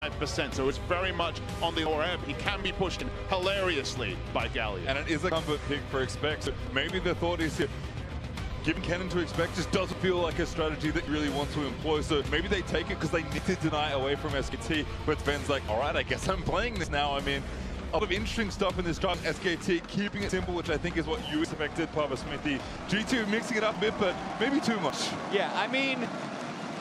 5%, so it's very much on the lower ebb. He can be pushed in hilariously by Galio. And it is a comfort pick for Expect. So maybe the thought is here, giving Kennen to Expect just doesn't feel like a strategy that you really want to employ. So maybe they take it because they need to deny away from SKT. But Sven's like, all right, I guess I'm playing this now. I mean, a lot of interesting stuff in this draft. SKT keeping it simple, which I think is what you expected, Papa Smithy. G2 mixing it up a bit, but maybe too much. Yeah, I mean,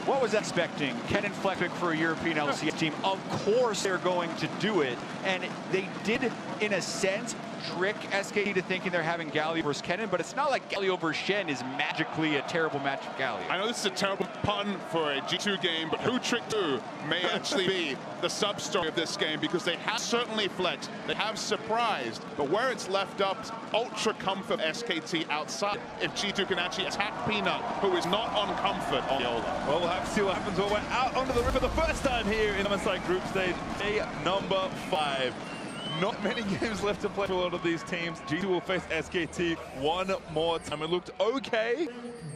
what was expecting? Kennen Fleckvik for a European LCS team. Of course they're going to do it. And they did, in a sense, trick SKT to thinking they're having Galio versus Kennen, but it's not like Galio versus Shen is magically a terrible match of Galio. I know this is a terrible pun for a G2 game, but who tricked who may actually be the sub-story of this game, because they have certainly flexed, they have surprised, but where it's left up, ultra comfort SKT outside. If G2 can actually attack Peanut, who is not on comfort on Yola. Well, we'll have to see what happens when we're out onto the river the first time here in MSI Group Stage, day number 5. Not many games left to play for a lot of these teams. G2 will face SKT one more time. It looked okay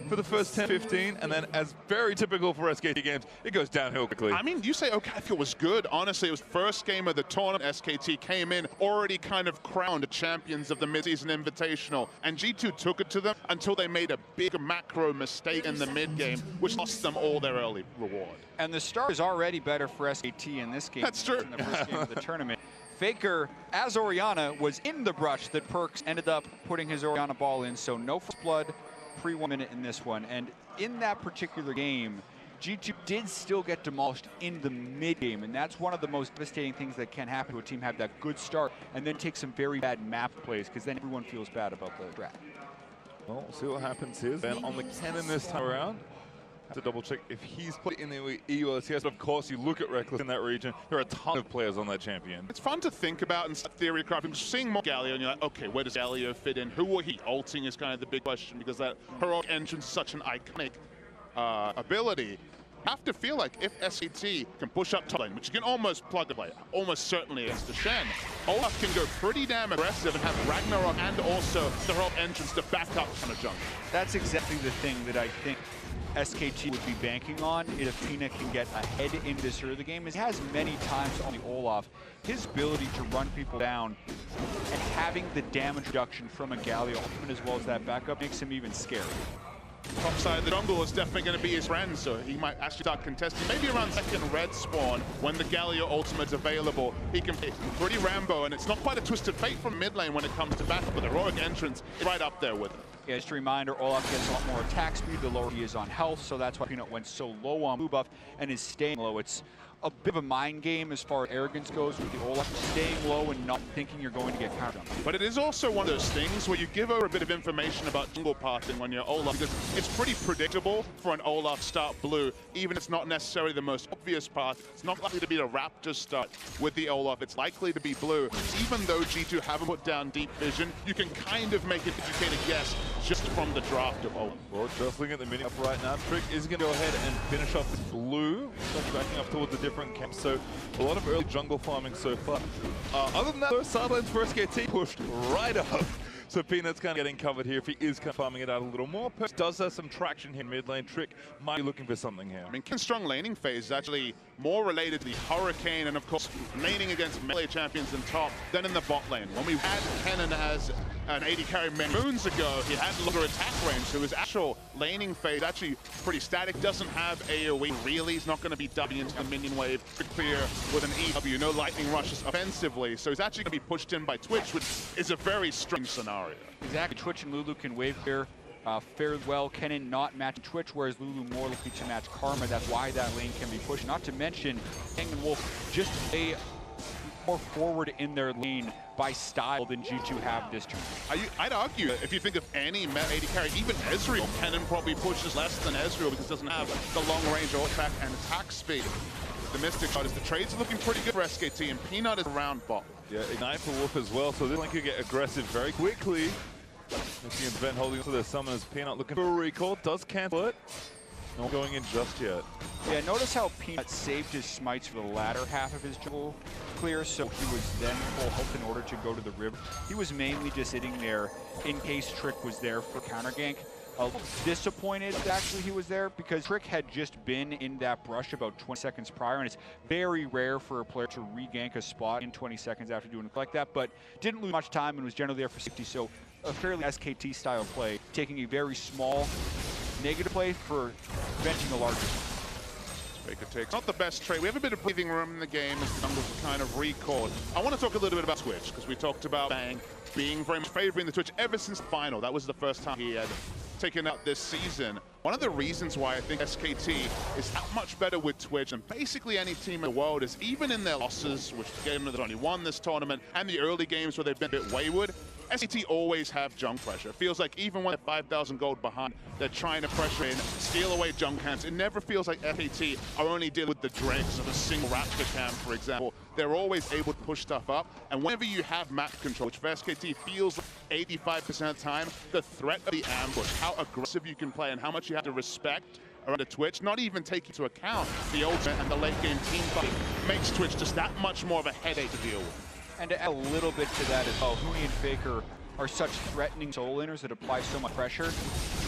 for the first 10-15, and then, as very typical for SKT games, it goes downhill quickly. I mean, you say okay, I feel it was good. Honestly, it was first game of the tournament. SKT came in already kind of crowned champions of the mid-season invitational, and G2 took it to them until they made a big macro mistake in the mid-game, which lost them all their early reward. And the start is already better for SKT in this game. That's true. In the first game of the tournament. Faker, as Orianna, was in the brush that Perkz ended up putting his Orianna ball in, so no first blood pre-1 minute in this one. And in that particular game, G2 did still get demolished in the mid-game, and that's one of the most devastating things that can happen to a team, have that good start and then take some very bad map plays, because then everyone feels bad about the strat. Well, we'll see what happens here. Then on the Kennen this time around. To double check if he's played in the EU LCS. Of course, you look at Reckless in that region, there are a ton of players on that champion. It's fun to think about and theory crafting. Seeing more Galio, and you're like, okay, where does Galio fit in? Who will he ulting is kind of the big question, because that heroic entrance is such an iconic ability. Have to feel like if SKT can push up top lane, which you can almost plug and play, almost certainly against the Shen, Olaf can go pretty damn aggressive and have Ragnarok and also the heroic entrance to back up kind of jungle. That's exactly the thing that I think SKT would be banking on if Pina can get ahead in this early game. He has many times on the Olaf. His ability to run people down and having the damage reduction from a Galio ultimate as well as that backup makes him even scary. Top side of the jungle is definitely going to be his friend, so he might actually start contesting. Maybe around second red spawn, when the Galio ultimate's available, he can be pretty Rambo, and it's not quite a twisted fate from mid lane when it comes to backup, but the heroic entrance is right up there with it. Yeah, just a reminder, Olaf gets a lot more attack speed the lower he is on health, so that's why Peanut went so low on blue buff and is staying low. It's a bit of a mind game as far as arrogance goes with the Olaf, staying low and not thinking you're going to get counter jumped. But it is also one of those things where you give over a bit of information about jungle pathing when you're Olaf, because it's pretty predictable for an Olaf start blue, even if it's not necessarily the most obvious path. It's not likely to be a Raptor start with the Olaf, it's likely to be blue. Even though G2 haven't put down deep vision, you can kind of make an educated guess just from the draft of Olaf. Well, just looking at the mini up right now, Trick is going to go ahead and finish off this blue, backing up towards the different camps. So a lot of early jungle farming so far. Other than that, those sidelines for SKT pushed right up. So Peanut's kind of getting covered here if he is kind of farming it out a little more. Perkz does have some traction here mid lane. Trick might be looking for something here. I mean, Ken's strong laning phase is actually more related to the Hurricane and, of course, laning against melee champions in top than in the bot lane. When we had Kennen as an AD carry many moons ago, he had longer attack range, so his actual laning phase actually pretty static, doesn't have AoE really. He's not going to be dubbing into the minion wave to clear with an EW, no lightning rushes offensively, so he's actually going to be pushed in by Twitch, which is a very strange scenario. Exactly, Twitch and Lulu can wave clear fared well. Kennen not matching Twitch, whereas Lulu more likely to match Karma. That's why that lane can be pushed. Not to mention, Hang and Wolf just a more forward in their lane by style than G2 have this turn. I'd argue that if you think of any meta AD carry, even Ezreal, Kennen probably pushes less than Ezreal because it doesn't have the long range or attack and attack speed. The Mystic side is the trades are looking pretty good for SKT, and Peanut is around bot. Yeah, Ignite for Wolf as well, so this lane could get aggressive very quickly. Missy and Ven holding onto their summoners. Peanut looking for a recall, does cancel it. Not going in just yet. Yeah, notice how Peanut saved his smites for the latter half of his jungle clear, so he was then full health in order to go to the river. He was mainly just sitting there in case Trick was there for counter gank. a little disappointed that actually he was there, because Trick had just been in that brush about 20 seconds prior, and it's very rare for a player to re-gank a spot in 20 seconds after doing it like that, but didn't lose much time and was generally there for safety, so a fairly SKT style play, taking a very small negative play for preventing a larger one. Faker takes not the best trade. We have a bit of breathing room in the game as the numbers are kind of recalled. I want to talk a little bit about Twitch, because we talked about Bang being very much favoring the Twitch ever since the final. That was the first time he had taken out this season. One of the reasons why I think SKT is that much better with Twitch than basically any team in the world is even in their losses, which game that only won this tournament, and the early games where they've been a bit wayward, SKT always have junk pressure. It feels like even when they're 5,000 gold behind, they're trying to pressure in, steal away junk camps. It never feels like SKT are only dealing with the dregs of a single Raptor camp, for example. They're always able to push stuff up. And whenever you have map control, which for SKT feels like 85% of the time, the threat of the ambush, how aggressive you can play and how much you have to respect around a Twitch, not even take into account the ultimate and the late game team fight, makes Twitch just that much more of a headache to deal with. And to add a little bit to that as well, Huni and Faker are such threatening soul laners that apply so much pressure.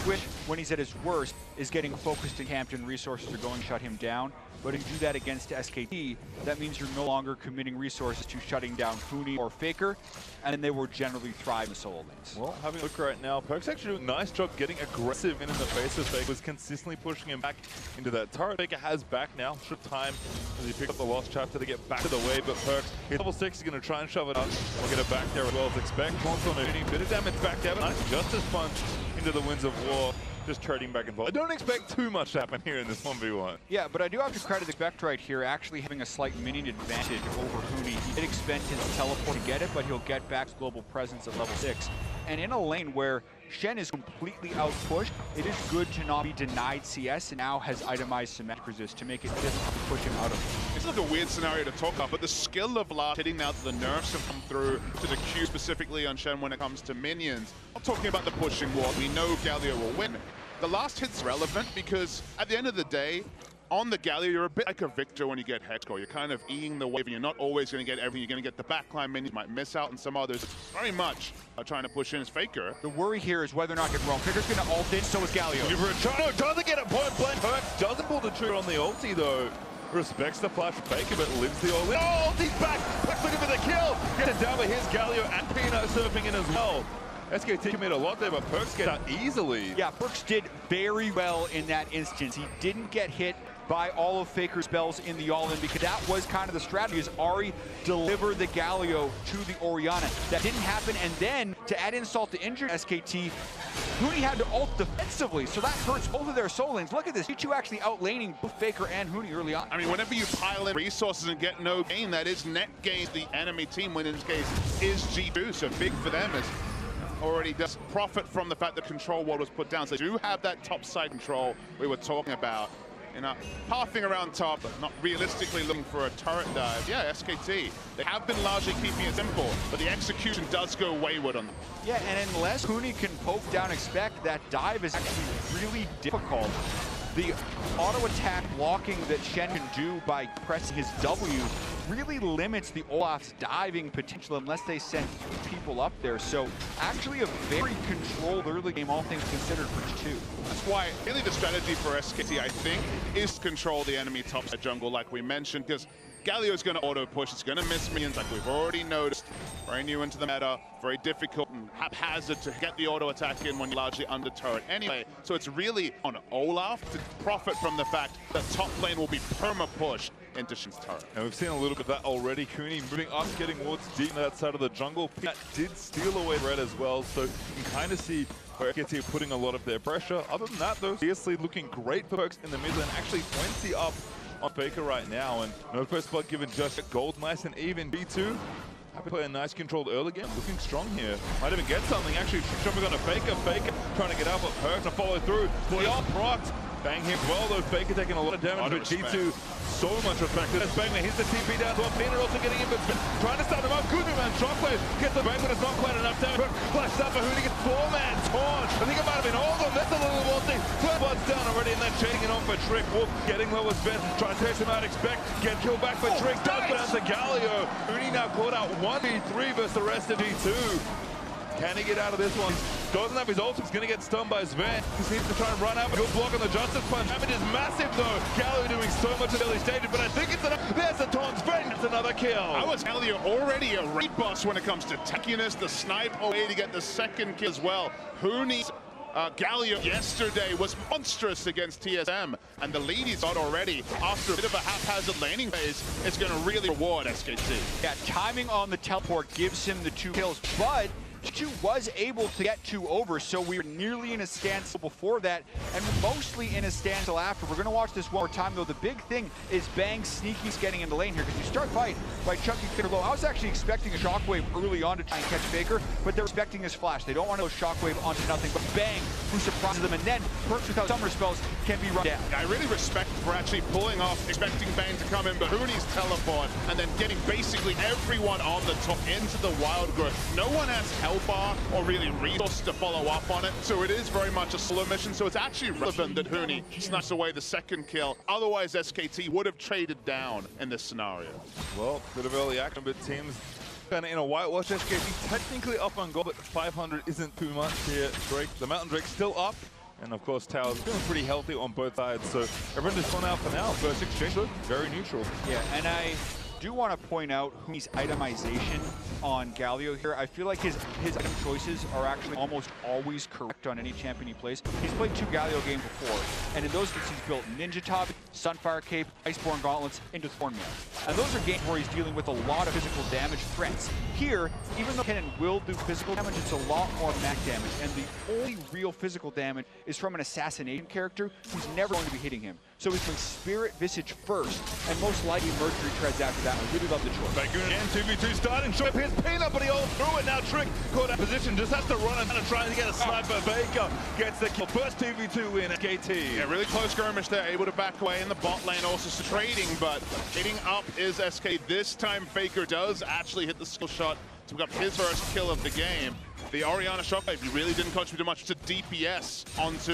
Twitch, when he's at his worst, is getting focused and camped and resources are going to shut him down. But if you do that against SKT, that means you're no longer committing resources to shutting down Huni or Faker, and then they will generally thrive in solo lanes. Well, having a look right now, Perkz actually doing a nice job getting aggressive in the face of Faker, was consistently pushing him back into that turret. Faker has back now, should time as he picks up the lost chapter to get back to the wave, but Perkz, his level 6 is going to try and shove it up. We'll get it back there as well as expect. Wants on a bit of damage back there, but nice Justice Punch into the Winds of War. Just trading back and forth. I don't expect too much to happen here in this 1v1. Yeah, but I do have to credit the Vectorite here actually having a slight minion advantage over Huni. He did expend his teleport to get it, but he'll get back to global presence at level 6. And in a lane where Shen is completely outpushed, it is good to not be denied CS and now has itemized Symmetric Resist to make it difficult to push him out of. It's like a weird scenario to talk about, but the skill of Last hitting now the nerfs have come through to the Q specifically on Shen when it comes to minions. Not talking about the pushing war, we know Galio will win. The last hit's relevant because at the end of the day, on the Galio, you're a bit like a Victor when you get Hexcore. You're kind of eating the wave, and you're not always going to get everything. You're going to get the backline minions, you might miss out on some others. Very much trying to push in his Faker. The worry here is whether or not get wrong. Faker's going to ult in, so is Galio. Give her a try. No, doesn't get a point blank. Perkz doesn't pull the trigger on the ulti, though. Respects the flash Faker, but lives the all in. Oh, ulti's back. Perkz looking for the kill. Gets it down, but here's Galio and Peanut surfing in as well. SKT commit a lot there, but Perkz get out easily. Yeah, Perkz did very well in that instance. He didn't get hit by all of Faker's spells in the all-in because that was kind of the strategy, is Arhi delivered the Galio to the Orianna. That didn't happen, and then to add insult to injured SKT, Huni had to ult defensively, so that hurts both of their soul lanes. Look at this, you two actually outlaning both Faker and Huni early on. I mean, whenever you pile in resources and get no gain, that is net gain to the enemy team, when in this case is G2, so big for them as already does profit from the fact that control ward was put down. So they do have that top side control we were talking about. You know, pathing around top, but not realistically looking for a turret dive. Yeah, SKT, they have been largely keeping it simple, but the execution does go wayward on them. Yeah, and unless Huni can poke down expect, that dive is actually really difficult. The auto attack blocking that Shen can do by pressing his W really limits the Olaf's diving potential unless they send people up there. So actually a very controlled early game, all things considered, for G2. That's why really the strategy for SKT, I think, is to control the enemy top side jungle like we mentioned, because Galio's going to auto push, it's going to miss minions like we've already noticed. Very new into the meta, very difficult and haphazard to get the auto attack in when you're largely under turret anyway. So it's really on Olaf to profit from the fact that top lane will be perma-pushed into Shen's turret. And we've seen a little bit of that already. Cooney moving up, getting wards deep on that side of the jungle. That did steal away red as well, so you can kind of see where SKT putting a lot of their pressure. Other than that, though, seriously looking great for Perkz in the mid lane, actually 20 up on Faker right now, and no first blood given just gold, nice and even. B2 happy to play a nice controlled early game, looking strong here. Might even get something, actually jumping on a Faker trying to get out, but Perkz to follow through. Beyond procced, bang him well though, Faker taking a lot of damage, but G2 so much respect. That's bang, here's the TP down to him. Peanut also getting in, but trying to start him up. Good man, Shockwave gets the bang, but it's not quite enough damage. Flashes up for Huni, gets 4-man taunt. I think it might have been all of them. That's a little more thing. 12 bloods down already, and then chaining it on for Trick. Wolf getting low as Ben, trying to chase him out, expect, get killed back for Trick. Does down to Galio. Huni now caught out 1v3 versus the rest of G2. Can he get out of this one? Doesn't have his ult. He's going to get stunned by Sven. He needs to try and run out. Good block on the Justice Punch. Damage is massive, though. Galio doing so much in the early stages, but I think it's enough. There's the taunt. Sven gets another kill. I was Galio already a raid boss when it comes to techiness, the snipe away to get the second kill as well. Who needs... Galio yesterday was monstrous against TSM, and the lead he's got already after a bit of a haphazard laning phase is going to really reward SKT. Yeah, timing on the teleport gives him the 2 kills, but G2 was able to get 2 over, so we were nearly in a standstill before that, and mostly in a standstill after. We're going to watch this one more time, though. The big thing is Bang sneaky's getting in the lane here, because you start fight by chucking Faker low. I was actually expecting a shockwave early on to try and catch Faker, but they're expecting his flash. They don't want to go shockwave onto nothing, but Bang, who surprises them, and then Perkz without summer spells can be run down. I really respect for actually pulling off, expecting Bang to come in, but Hooney's teleport, and then getting basically everyone on the top into the wild growth. No one has health bar or really resources to follow up on it, so it is very much a slow mission, so it's actually relevant that Hooney snatched away the second kill. Otherwise, SKT would have traded down in this scenario. Well, bit of early action, but teams kind of in a whitewash. SKT technically up on goal, but 500 isn't too much here. Drake, the Mountain Drake's still up. And of course, Tower's feeling pretty healthy on both sides, so everyone just gone out for now. First exchange look very neutral. Yeah, and I do want to point out Hooney's itemization on Galio here. I feel like his item choices are actually almost always correct on any champion he plays. He's played 2 Galio games before, and in those games he's built Ninja Top, Sunfire Cape, Iceborne Gauntlets into Thornmail. And those are games where he's dealing with a lot of physical damage threats. Here, even though Kennen will do physical damage, it's a lot more mag damage, and the only real physical damage is from an assassination character who's never going to be hitting him. So he's doing Spirit Visage first, and most likely Mercury treads after that. I really love the choice. Back again, 2v2 starting. Show up his peanut, but he all through it. Now Trick caught that position, just has to run and try to get a sniper. Baker gets the kill. First 2v2 win at KT. Yeah, really close skirmish there, able to back away in the bot lane, also trading, but hitting up is SK. This time Faker does actually hit the skill shot to pick up his first kill of the game. The Orianna shockwave, he really didn't contribute much to DPS onto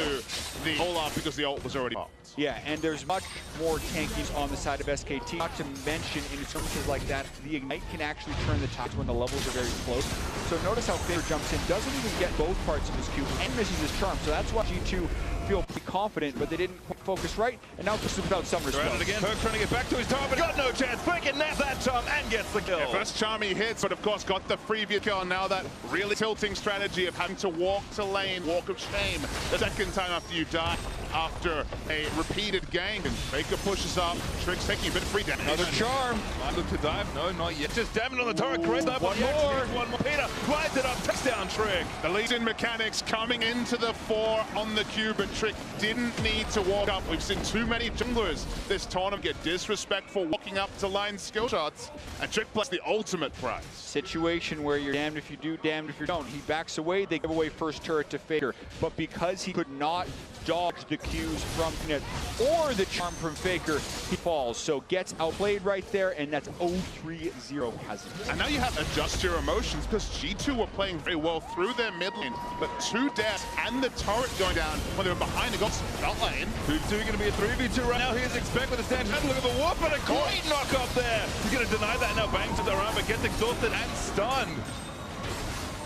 the hold-up because the ult was already popped. Yeah, and there's much more tankies on the side of SKT. Not to mention, in skirmishes like that, the Ignite can actually turn the tides when the levels are very close. So notice how Faker jumps in, doesn't even get both parts of his Q, and misses his charm. So that's why G2 feel pretty confident, but they didn't focus right, and now Perkz without summer spells. Again, Perkz trying to get back to his tower, but got no chance. Faker naps that charm and gets the kill. Yeah, first charm he hits, but of course got the freebie kill. Now that really tilting strategy of having to walk to lane, walk of shame, the second time after you die, after a repeated gank, and Faker pushes up. Trick's taking a bit of free damage. Another charm. Might look to dive. No, not yet. Just damage on the turret. Great dive. One more. Peter lines it up. Touchdown, Trick. The lead in mechanics coming into the 4 on the cube, and Trick didn't need to walk up. We've seen too many junglers this tournament get disrespectful walking up to line skill shots, and Trick plays the ultimate prize. Situation where you're damned if you do, damned if you don't. He backs away, they give away first turret to Faker, but because he could not dodge the Qs from it or the charm from Faker, he falls. So gets outplayed right there, and that's 0-3-0 Hazard. And now you have to adjust your emotions, because G2 were playing very well through their mid lane, but 2 deaths and the turret going down when they were behind the goal belt lane. 2v2 going to be a 3v2 right now. Here's expect with a stand. Look at the whoop and a great knock up there. He's going to deny that now. Bangs it around, but gets exhausted and stunned.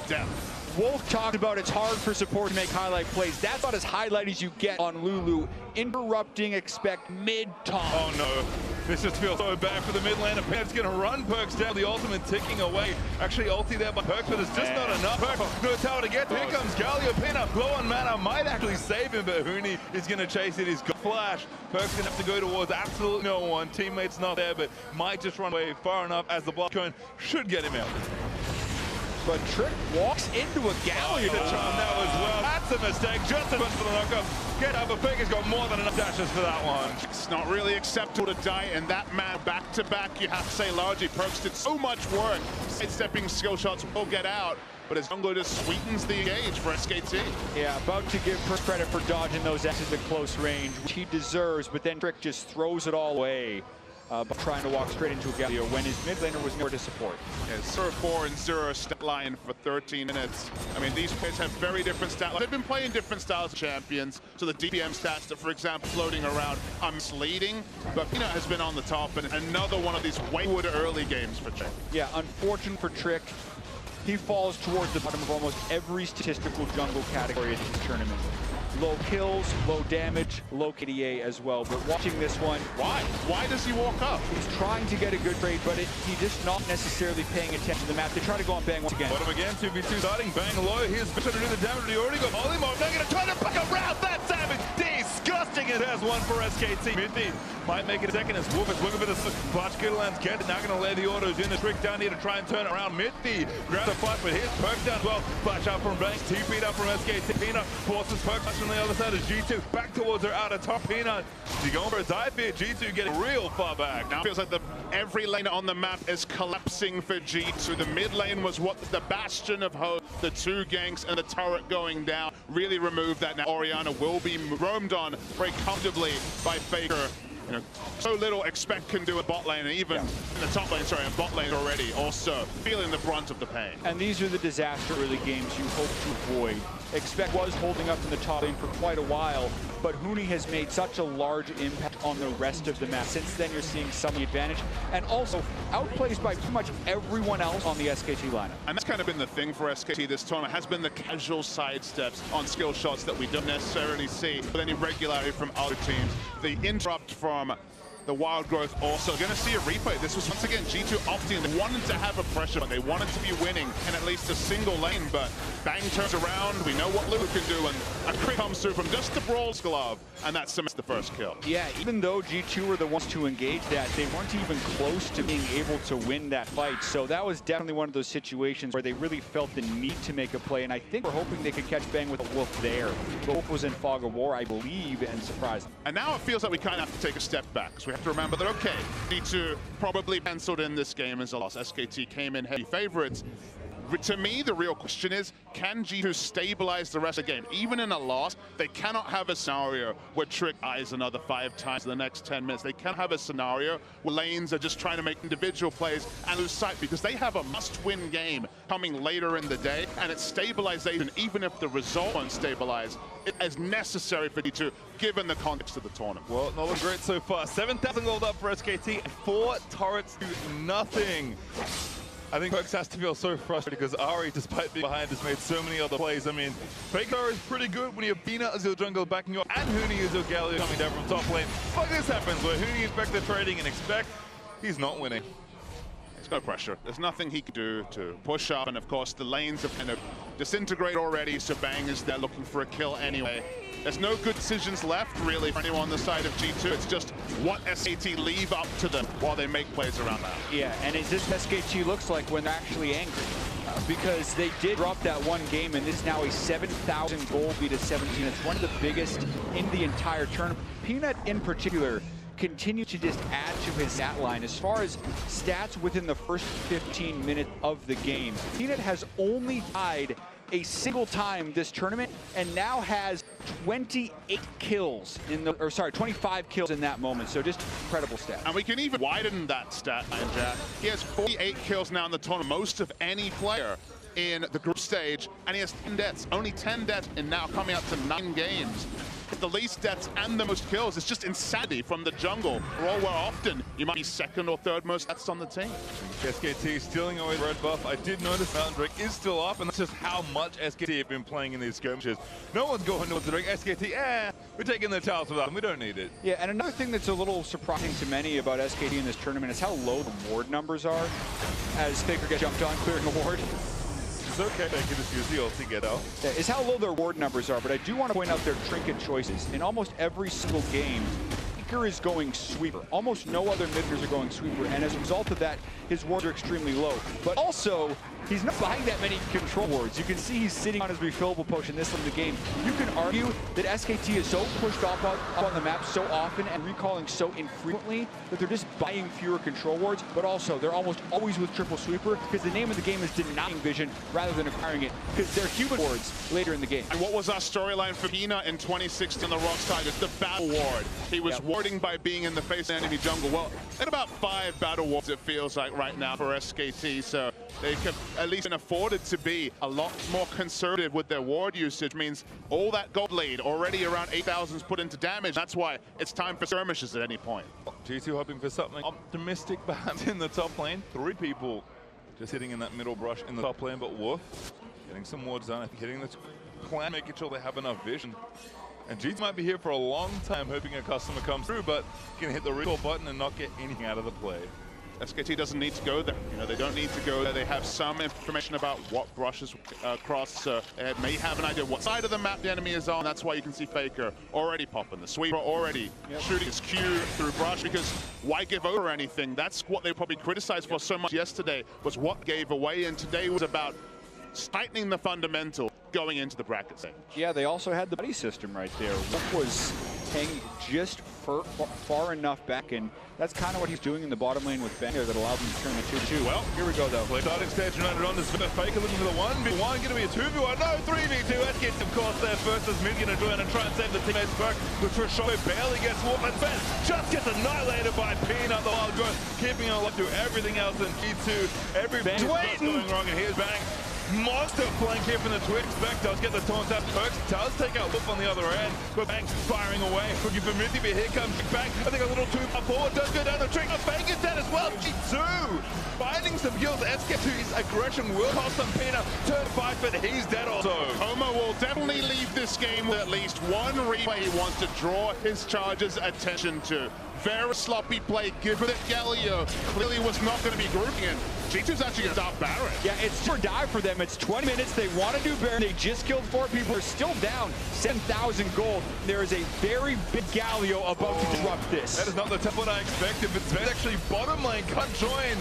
Death. Wolf talked about it's hard for support to make highlight plays. That's about as highlight as you get on Lulu. Interrupting, expect mid-taunt. Oh no, this just feels so bad for the mid laner. Perkz gonna run Perkz down, the ultimate ticking away. Actually ulti there by Perkz, but it's just not enough. Perkz, no tower to get. Here comes Galio. Pina, low on mana, might actually save him, but Hooney is gonna chase it. He's got flash. Perkz gonna have to go towards absolutely no one. Teammates not there, but might just run away far enough as the block cone should get him out. But Trick walks into a Galio. The charm now as well. That's a mistake. Just as much for the knockup. Get up, but Faker's got more than enough dashes for that one. It's not really acceptable to die in that man back to back. You have to say largely Perkz did so much work. Sidestepping skill shots will get out, but his jungler just sweetens the engage for SKT. Yeah, about to give Perkz credit for dodging those X's at close range, which he deserves, but then Trick just throws it all away. But trying to walk straight into a Galio when his mid laner was nowhere to support. Yeah, 0-4 and 0 stat line for 13 minutes. I mean, these players have very different stat lines. They've been playing different styles of champions, so the DPM stats that, for example, floating around are misleading, but Pina has been on the top, and another one of these wayward early games for Trick. Yeah, unfortunate for Trick. he falls towards the bottom of almost every statistical jungle category in this tournament. Low kills, low damage, low KDA as well. But watching this one, Why does he walk up? he's trying to get a good trade, but he's just not necessarily paying attention to the map. They try to go on Bang once again. Bottom again, 2v2 starting, Bang low. Here's trying to do the damage. He already got Volleymore. They're going to try to back around that damage. Disgusting. It has one for SKT. Midby might make it a second as Wolf is looking for the clutch. Kidlands get it. Now going to lay the autos in the trick down here to try and turn it around. Midby grabs the fight, but here's Perkz down as well. Flash out from Bang. TP'd up from SKT. Peanut forces Perkz on the other side of G2. Back towards her out of top. Peanut. She's going for a dive here. G2 getting real far back. Now it feels like every lane on the map is collapsing for G2. The mid lane was what the bastion of hope. The two ganks and the turret going down really removed that. Now Orianna will be roamed on very comfortably by Faker. You know, so little Expect can do at bot lane, and even in the top lane, sorry, and bot lane already also feeling the brunt of the pain. And these are the disaster early games you hope to avoid. Expect was holding up in the top lane for quite a while, but Huni has made such a large impact on the rest of the map. Since then, you're seeing some advantage, and also outplays by pretty much everyone else on the SKT lineup. And that's kind of been the thing for SKT this tournament, has been the casual sidesteps on skill shots that we don't necessarily see with any regularity from other teams. The interrupt from the Wild Growth also going to see a replay. This was once again G2 opting. They wanted to have a pressure, but they wanted to be winning in at least a single lane. But Bang turns around. We know what Lulu can do, and a crit comes through from just the Brawl's glove, and that cements the first kill. Yeah, even though G2 were the ones to engage that, they weren't even close to being able to win that fight. So that was definitely one of those situations where they really felt the need to make a play. And I think we're hoping they could catch Bang with a Wolf there. But Wolf was in Fog of War, I believe, and surprised them. And now it feels like we kind of have to take a step back, because we have to remember that, okay, G2 probably penciled in this game as a loss. SKT came in heavy favorites. To me, the real question is, can G2 stabilize the rest of the game? Even in a loss, they cannot have a scenario where Trick eyes another 5 times in the next 10 minutes. They can't have a scenario where lanes are just trying to make individual plays and lose sight, because they have a must-win game coming later in the day, and it's stabilization, even if the result won't stabilize, it is necessary for G2, given the context of the tournament. Well, not looking great so far. 7,000 gold up for SKT, 4 turrets to nothing. I think Perkz has to feel so frustrated because Arhi, despite being behind, has made so many other plays. I mean, Faker is pretty good when you have Peanut as your jungle backing you up and Huni as your Galio coming down from top lane. But this happens where Huni is back to trading and Expect he's not winning. There's no pressure. There's nothing he can do to push up, and of course the lanes have kind of disintegrated already, so Bang is there looking for a kill anyway. There's no good decisions left, really, for anyone on the side of G2. It's just what SKT leave up to them while they make plays around that. Yeah, and it's just SKT looks like when they're actually angry. Because they did drop that one game, and this is now a 7,000 gold lead to 17. It's one of the biggest in the entire tournament. Peanut, in particular, continue to just add to his stat line. As far as stats within the first 15 minutes of the game, Peanut has only died a single time this tournament, and now has 28 kills in the, or sorry, 25 kills in that moment. So just incredible stats. And we can even widen that stat line, Jack. He has 48 kills now in the tournament, most of any player in the group stage, and he has 10 deaths, only 10 deaths, and now coming up to 9 games. The least deaths and the most kills. It's just insanity from the jungle. Where often you might be second or third most deaths on the team. SKT stealing away the red buff. I did notice Mountain Drake is still up, and that's just how much SKT have been playing in these skirmishes. No one's going towards the Drake. SKT, we're taking the towels without them. We don't need it. Yeah, and another thing that's a little surprising to many about SKT in this tournament is how low the ward numbers are as Faker gets jumped on clearing a ward. It's okay, they can just use the ult to get out. Yeah, is how low their ward numbers are, but I do want to point out their trinket choices. In almost every single game, Faker is going sweeper. Almost no other mid-laners are going sweeper, and as a result of that, his wards are extremely low. But also, he's not buying that many control wards. You can see he's sitting on his refillable potion this in the game. You can argue that SKT is so pushed up on the map so often and recalling so infrequently that they're just buying fewer control wards, but also they're almost always with triple sweeper because the name of the game is denying vision rather than acquiring it because they're human wards later in the game. And what was our storyline for Peanut in 2016 on the Rocks Tigers? The battle ward. He was warding by being in the face of enemy jungle. Well, at about 5 battle wards it feels like right now for SKT, so they could at least been afforded to be a lot more conservative with their ward usage. Means all that gold lead already around 8,000 is put into damage. That's why it's time for skirmishes at any point. G2 hoping for something optimistic perhaps in the top lane. 3 people Just hitting in that middle brush in the top lane, but Wolf getting some wards done. I think hitting the clan, making sure they have enough vision. And G2 might be here for a long time, hoping a customer comes through, but can hit the recall button and not get anything out of the play. SKT doesn't need to go there. You know, they don't need to go there. They have some information about what brushes cross. They may have an idea what side of the map the enemy is on. That's why you can see Faker already popping. The sweeper already shooting his Q through brush, because why give over anything? That's what they probably criticized for so much yesterday, was what gave away, and today was about tightening the fundamental going into the bracket stage. Yeah, they also had the buddy system right there. Wolf was hanging just far enough back, and that's kind of what he's doing in the bottom lane with Ben there that allowed him to turn the 2-2. Well, here we go though. Starting stage United on this Faker looking for the 1v1, going to be a 2v1, no, 3v2. SKT, of course, there first as Mid going to join and try and save the teammates' Perk. The Trishot barely gets Wolf, and Ben just gets annihilated by Peanut, the wild growth, keeping on up to everything else in G2. Every bit going wrong, and here's Bang. Monster flank here from the Twitch. Beck does get the taunt up. Perkz does take out Wolf on the other end, but Bang's firing away. Looking for Mithy, but here comes Bang. I think a little too far forward. Does go down the tree. Bang is dead as well. G2 finding some kills. SKT's aggression will cost them Peanut. Turn 5, but he's dead also. Homer will definitely leave this game with at least one replay he wants to draw his charges' attention to. Very sloppy play, given that Galio clearly was not going to be grouping in. G2's actually going to stop Baron. Yeah, it's or die for them. It's 20 minutes. They want to do Baron. They just killed 4 people. They're still down 7,000 gold. There is a very big Galio about to disrupt this. That is not the template I expected, but Sven actually bottom lane can't join.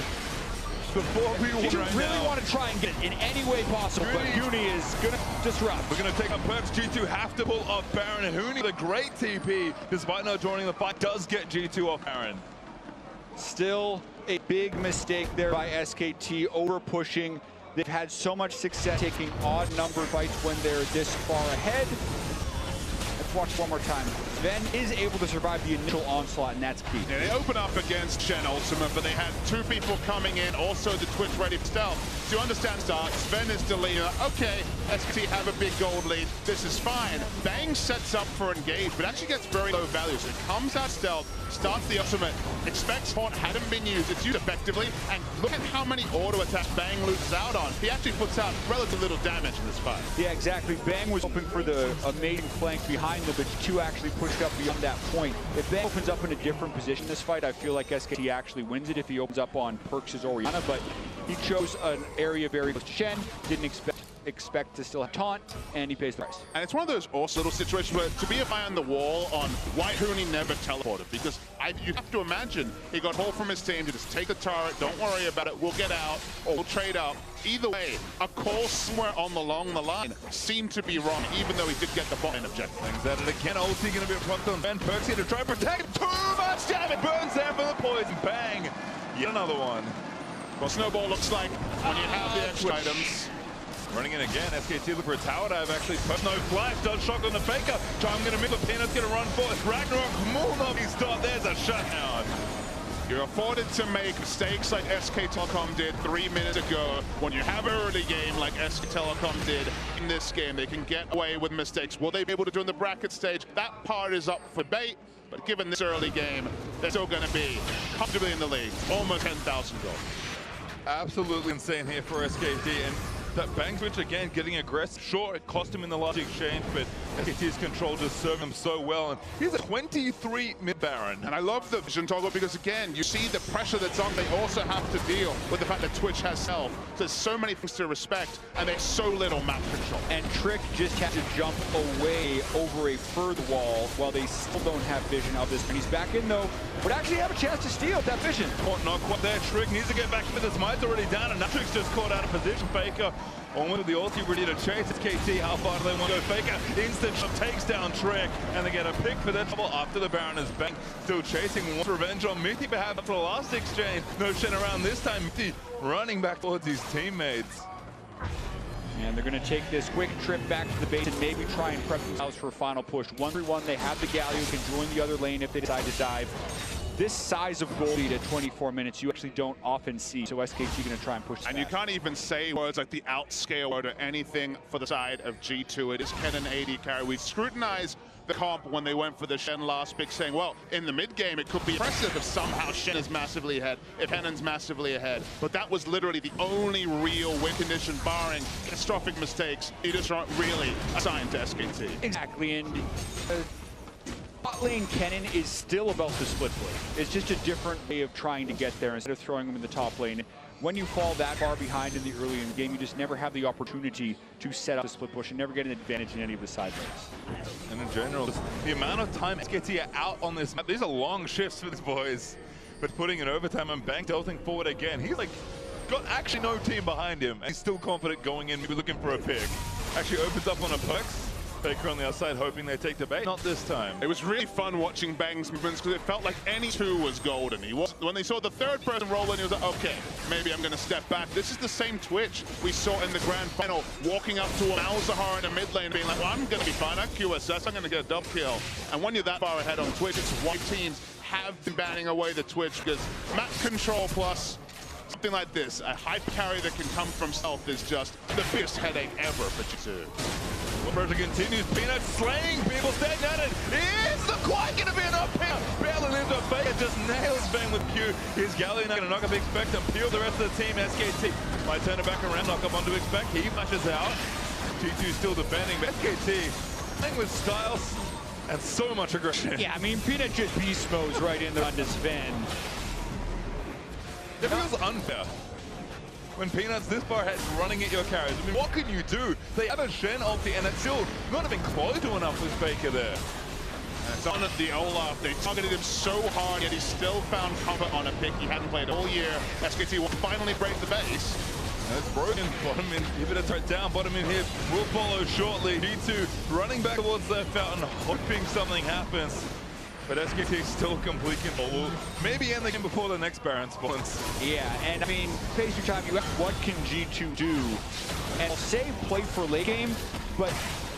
Before we G2 right really now want to try and get it in any way possible, but Huni is going to disrupt. We're going to take up Perkz. G2 have to pull off Baron, and Huni, the great TP, despite not joining the fight, does get G2 off Baron. Still a big mistake there by SKT, over pushing. They've had so much success taking odd number fights when they're this far ahead. Let's watch one more time. Sven is able to survive the initial onslaught, and that's key. Yeah, they open up against Shen Ultimate, but they had 2 people coming in, also the Twitch ready for stealth. To understand start, Sven is deleting. Okay, SKT have a big gold lead. This is fine. Bang sets up for engage, but actually gets very low value. So it comes out stealth, starts the ultimate, expects taunt hadn't been used. It's used effectively, and look at how many auto attacks Bang loses out on. He actually puts out relatively little damage in this fight. Yeah, exactly. Bang was hoping for the amazing flank behind them, but G2 actually pushed up beyond that point. If Bang opens up in a different position this fight, I feel like SKT actually wins it if he opens up on Perkz' Orianna, but he chose an area very close to Shen, didn't expect to still have taunt, and he pays the price. And it's one of those awesome little situations where to be a fly on the wall on why Huni never teleported, because you have to imagine he got hold from his team to just take the turret, don't worry about it, we'll get out, or we'll trade up. Either way, a call somewhere along the line seemed to be wrong, even though he did get the bot lane objective. Things at it again. Ulti going to be plucked on Ben. Perkz here to try and protect. Too much damage. Burns there for the poison. Bang. Yet another one. Well, Snowball looks like when you have the extra items. Running in again. SKT looking for a tower dive. Actually, no flash. Does shotgun the Faker. Time going to miss. The Peanut's going to run for it. Ragnarok. Mulnovi start. There's a shutdown. You're afforded to make mistakes like SK Telecom did 3 minutes ago. When you have an early game like SK Telecom did in this game, they can get away with mistakes. Will they be able to do in the bracket stage? That part is up for debate, but given this early game, they're still going to be comfortably in the league, almost 10,000 gold. Absolutely insane here for SKT, and that Bang switch again, getting aggressive. Sure, it cost him in the last exchange, but SKT's control just served him so well. And he's a 23 mid Baron. And I love the vision toggle because, again, you see the pressure that's on. They also have to deal with the fact that Twitch has self. There's so many things to respect, and there's so little map control. And Trick just had to jump away over a further wall while they still don't have vision of this. And he's back in, though, would actually have a chance to steal that vision. Not quite there. Trick needs to get back, but his mind's already down, and now Trick's just caught out of position. Faker on with the ulti, ready to chase. It's KT. How far do they want to go? Faker instant shot takes down Trick, and they get a pick for their trouble after the Baron is back. Still chasing, wants revenge on Mithy, perhaps after the last exchange. No Shen around this time. Mithy running back towards his teammates. And they're going to take this quick trip back to the base and maybe try and prep themselves for a final push. 1-3-1, they have the Galio, can join the other lane if they decide to dive. This size of goal lead at 24 minutes, you actually don't often see. So SKT going to try and push. And you can't even say words like the outscale word or anything for the side of G2. It is Ken and AD carry. We scrutinize the comp when they went for the Shen last pick, saying, well, in the mid game, it could be impressive if somehow Shen is massively ahead, if Hennon's massively ahead. But that was literally the only real win condition, barring catastrophic mistakes, you just aren't really assigned to SKT. Exactly, and bot lane Kennen is still about the split push. It's just a different way of trying to get there instead of throwing him in the top lane. When you fall that far behind in the early in the game, you just never have the opportunity to set up the split push and never get an advantage in any of the side lanes. And in general, the amount of time SKT are out on this map, these are long shifts for these boys. But putting in overtime and Bang tilting forward again, he's like got actually no team behind him. And he's still confident going in, maybe looking for a pick. Actually opens up on a Perkz. Faker on the outside, hoping they take the bait. Not this time. It was really fun watching Bang's movements because it felt like any two was golden. When they saw the third person roll in, he was like, okay, maybe I'm going to step back. This is the same Twitch we saw in the grand final, walking up to a Malzahar in a mid lane, being like, well, I'm going to be fine. I QSS, I'm going to get a double kill. And when you're that far ahead on Twitch, it's why teams have been banning away the Twitch, because map control plus something like this, a hype carry that can come from stealth, is just the biggest headache ever for G2. Pressure continues. Peanut slaying people, staying at it. It's not quite going to be enough. Barely lives on Faker, just nails Bang with Q. Here's Galleon going to knock up Expect and peel the rest of the team. SKT might turn it back around, knock up onto Expect. He flashes out. G2 still defending, but SKT playing with styles and so much aggression. Yeah, I mean, Peanut just beast modes right in there on this Sven. It feels unfair when Peanut's this far ahead running at your carries. I mean, what can you do? They have a Shen ulti and it's still not even close to enough with Faker there. And it's on the Olaf. They targeted him so hard, yet he still found comfort on a pick he hadn't played all year. SKT will finally break the base. That's broken. Bottom inhibitor threat down. Bottom in here will follow shortly. G2 running back towards their fountain, hoping something happens. But SKT still complete control. Will maybe end the game before the next Baron spawns. Yeah, and I mean, phase your time, you ask, what can G2 do? And I'll say play for late game, but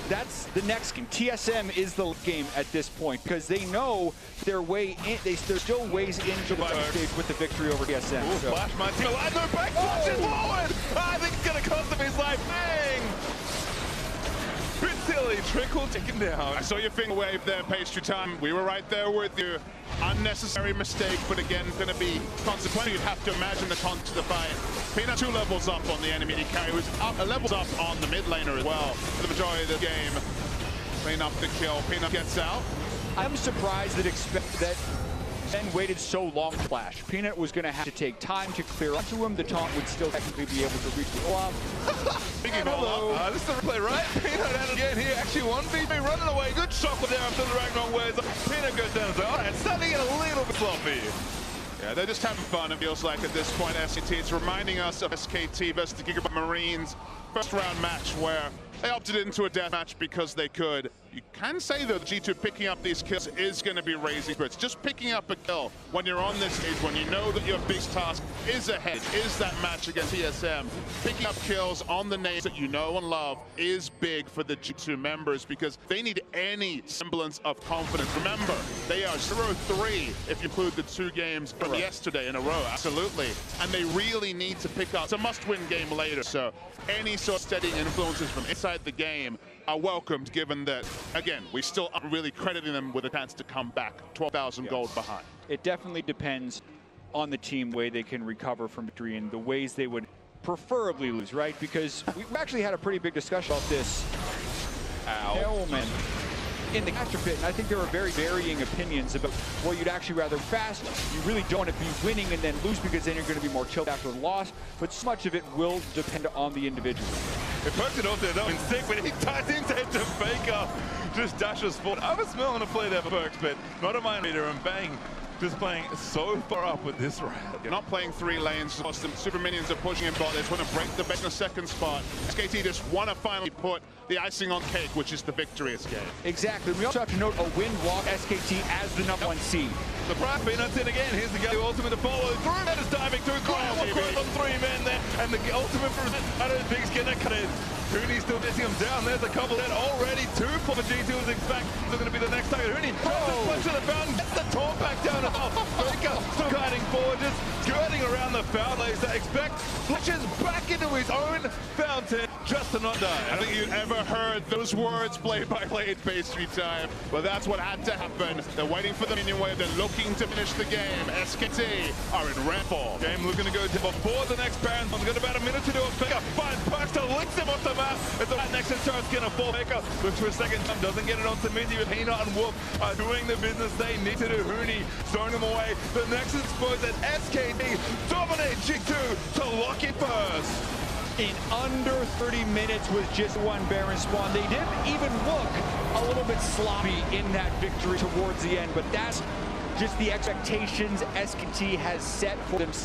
that's the next game. TSM is the late game at this point because they know their way in. There's still ways into the stage with the victory over TSM. Ooh, Flash my team alive. No back flashes forward. I think it's going to cost him his life. Bang! Bit silly, trickle taken down. I saw your finger wave there, Pastry Time. We were right there with you. Unnecessary mistake, but again, going to be consequential. You'd have to imagine the context of the fight. Peanut 2 levels up on the enemy carry. Was up, levels up on the mid laner as well for the majority of the game. Clean up the kill. Peanut gets out. I'm surprised that Ben waited so long to flash. Peanut was going to have to take time to clear onto him. The taunt would still technically be able to reach the Olaf. Speaking of, this is the replay, right? Peanut out again here. Actually, 1v3 running away. Good shot with there after the Ragnarok ways. Peanut goes down and says, all right, starting to get a little bit sloppy. Yeah, they're just having fun, it feels like, at this point, SKT. It's reminding us of SKT versus the Gigabyte Marines first round match where they opted into a death match because they could. You can say, though, that G2 picking up these kills is going to be raising spirits. Just picking up a kill when you're on this stage, when you know that your big task is ahead, is that match against TSM. Picking up kills on the names that you know and love is big for the G2 members because they need any semblance of confidence. Remember, they are 0-3 if you include the 2 games from yesterday in a row, absolutely. And they really need to pick up. It's a must-win game later, so any sort of steadying influences from inside the game are welcomed, given that, again, we still aren't really crediting them with a chance to come back 12,000 gold behind. It definitely depends on the team way they can recover from victory and the ways they would preferably lose, right? Because we actually had a pretty big discussion about this element in the capture pit, and I think there are very varying opinions about what you'd actually rather fast. You really don't want to be winning and then lose because then you're going to be more chilled after the loss, but so much of it will depend on the individual. It Perkz it off there, though, in sick, but he ties into Faker. Just dashes forward. I was smelling a play there for Perkz, but not a mind reader, and Bang just playing so far up with this round. You're not playing 3 lanes, cost them. Super minions are pushing in bot. They just want to break the base in a second spot. SKT just want to finally put the icing on cake, which is the victory escape. Exactly. We also have to note a win walk SKT as the #1 seed. The Pride Peanuts in again. Here's the guy who ultimate to follow through. That is diving through. Cross on 3 men there. And the ultimate for I don't think he's going to cut it. Hooney's still missing him down. There's a couple that already 2 for the G2 is in fact they're going to be the next target. Hooney drops a punch to the fountain, gets the taunt back down as well. Faker still guiding forward, just skirting around the foul laser. Expect flushes back into his own fountain just to not die. I don't think you'd ever heard those words played by late pastry time, but that's what had to happen. They're waiting for the minion wave. They're looking to finish the game. SKT are in red ball. Game looking to go to before the next Baron. We've got about a minute to do it. Faker finds Perkz to links him off the map. It's the right next to starts gonna fall. Faker looks for a second time, doesn't get it onto Mindy, but Peanut and Wolf are doing the business they need to do. Hooney throwing him away. The next exposed at SKT dominate G2 to lock it first. In under 30 minutes with just 1 Baron spawn. They didn't even look a little bit sloppy in that victory towards the end, but that's just the expectations SKT has set for themselves.